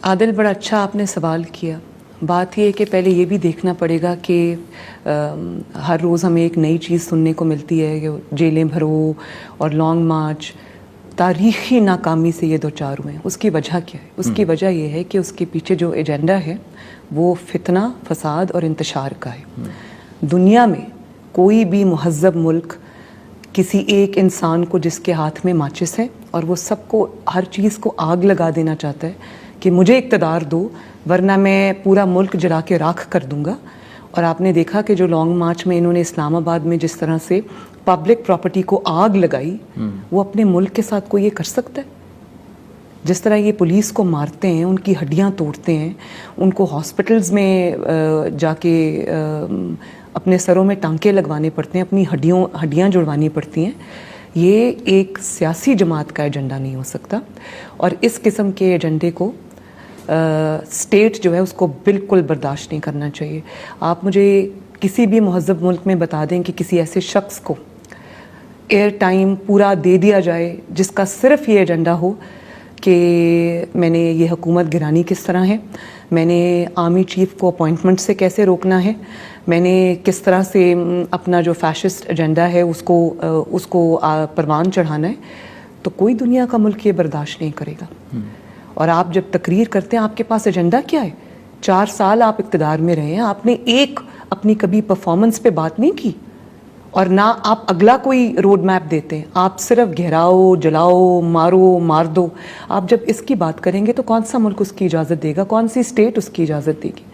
عادل بڑا اچھا آپ نے سوال کیا. بات یہ ہے کہ پہلے یہ بھی دیکھنا پڑے گا کہ ہر روز ہمیں ایک نئی چیز سننے کو ملتی ہے کہ جیلیں بھرو اور لانگ مارچ. تاریخی ناکامی سے یہ دو چار ہوئے ہیں. اس کی وجہ کیا ہے؟ اس کی وجہ یہ ہے کہ اس کے پیچھے جو ایجنڈا ہے وہ فتنہ، فساد اور انتشار کا ہے. دنیا میں کوئی بھی مہذب ملک کسی ایک انسان کو جس کے ہاتھ میں ماچس ہے اور وہ سب کو ہر چیز کو آگ لگا دینا چاہتا ہے کہ مجھے اقتدار دو ورنہ میں پورا ملک جلا کے راکھ کر دوں گا. اور آپ نے دیکھا کہ جو لانگ مارچ میں انہوں نے اسلام آباد میں جس طرح سے پبلک پراپرٹی کو آگ لگائی، وہ اپنے ملک کے ساتھ کوئی یہ کر سکتا ہے؟ جس طرح یہ پولیس کو مارتے ہیں، ان کی ہڈیاں توڑتے ہیں، ان کو ہاسپٹلز میں جا کے اپنے سروں میں ٹانکے لگوانے پڑتے ہیں، اپنی ہڈیاں جڑوانی پڑتی ہیں. یہ ایک سیاسی جماعت کا ایجنڈا نہیں ہو سکتا. اور اس قسم کے ایجنڈے کو اسٹیٹ جو ہے اس کو بالکل برداشت نہیں کرنا چاہیے. آپ مجھے کسی بھی مہذب ملک میں بتا دیں کہ کسی ایسے شخص کو ایئر ٹائم پورا دے دیا جائے جس کا صرف یہ ایجنڈا ہو کہ میں نے یہ حکومت گرانی کس طرح ہے، میں نے آرمی چیف کو اپوائنٹمنٹ سے کیسے روکنا ہے، میں نے کس طرح سے اپنا جو فیشسٹ ایجنڈا ہے اس کو پروان چڑھانا ہے، تو کوئی دنیا کا ملک یہ برداشت نہیں کرے گا. اور آپ جب تقریر کرتے ہیں آپ کے پاس ایجنڈا کیا ہے؟ 4 سال آپ اقتدار میں رہے ہیں، آپ نے ایک اپنی کبھی پرفارمنس پہ بات نہیں کی اور نہ آپ اگلا کوئی روڈ میپ دیتے ہیں. آپ صرف گھیراؤ، جلاؤ، مارو، مار دو. آپ جب اس کی بات کریں گے تو کون سا ملک اس کی اجازت دے گا؟ کون سی اسٹیٹ اس کی اجازت دے گی؟